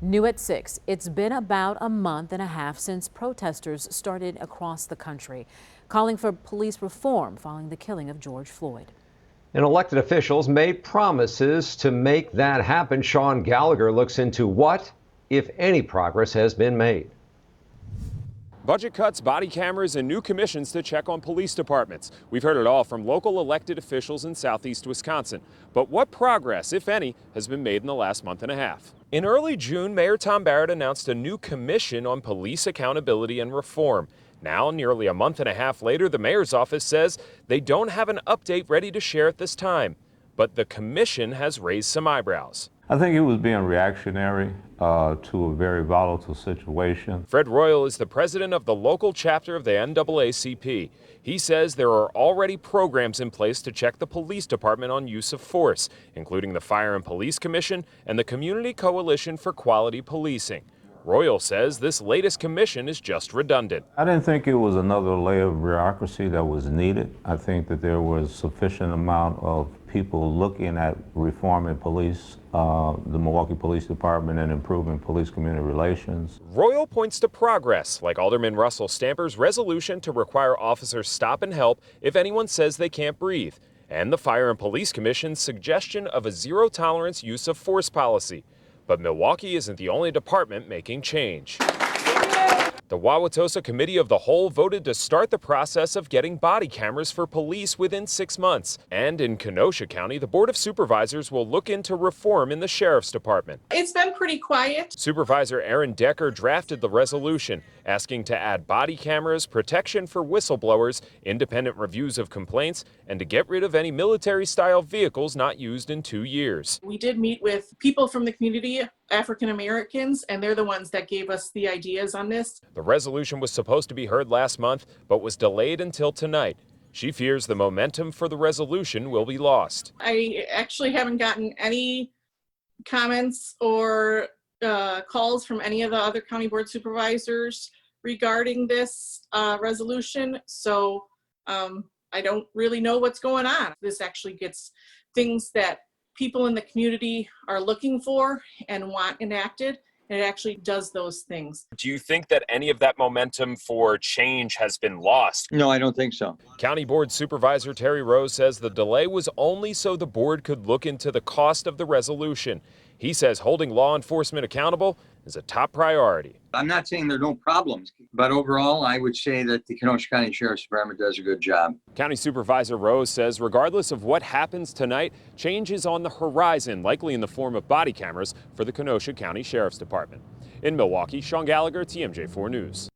New at 6, it's been about a month and a half since protesters started across the country, calling for police reform following the killing of George Floyd. And elected officials made promises to make that happen. SHAUN Gallagher looks into what, if any, progress has been made. Budget cuts, body cameras, and new commissions to check on police departments. We've heard it all from local elected officials in southeast Wisconsin. But what progress, if any, has been made in the last month and a half? In early June, Mayor Tom Barrett announced a new commission on police accountability and reform. Now, nearly a month and a half later, the mayor's office says they don't have an update ready to share at this time. But the commission has raised some eyebrows. I think it was being reactionary to a very volatile situation. Fred Royal is the president of the local chapter of the NAACP. He says there are already programs in place to check the police department on use of force, including the Fire and Police Commission and the Community Coalition for Quality Policing. Royal says this latest commission is just redundant. I didn't think it was another layer of bureaucracy that was needed. I think that there was sufficient amount of people looking at reforming police, the Milwaukee Police Department, and improving police-community relations. Royal points to progress, like Alderman Russell Stamper's resolution to require officers stop and help if anyone says they can't breathe, and the Fire and Police Commission's suggestion of a zero-tolerance use of force policy. But Milwaukee isn't the only department making change. The Wauwatosa Committee of the Whole voted to start the process of getting body cameras for police within 6 months. And in Kenosha County, the Board of Supervisors will look into reform in the Sheriff's Department. It's been pretty quiet. Supervisor ERIN drafted the resolution, asking to add body cameras, protection for whistleblowers, independent reviews of complaints, and to get rid of any military-style vehicles not used in 2 years. We did meet with people from the community, African Americans, and they're the ones that gave us the ideas on this. The resolution was supposed to be heard last month, but was delayed until tonight. She fears the momentum for the resolution will be lost. I actually haven't gotten any comments or calls from any of the other county board supervisors regarding this resolution, so I don't really know what's going on. This actually gets things that people in the community are looking for and want enacted. It actually does those things. Do you think that any of that momentum for change has been lost? No, I don't think so. County Board Supervisor Terry Rose says the delay was only so the board could look into the cost of the resolution. He says holding law enforcement accountable is a top priority. I'm not saying there are no problems, but overall, I would say that the Kenosha County Sheriff's Department does a good job. County Supervisor Rose says regardless of what happens tonight, change is on the horizon, likely in the form of body cameras for the Kenosha County Sheriff's Department. In Milwaukee, SHAUN Gallagher, TMJ4 News.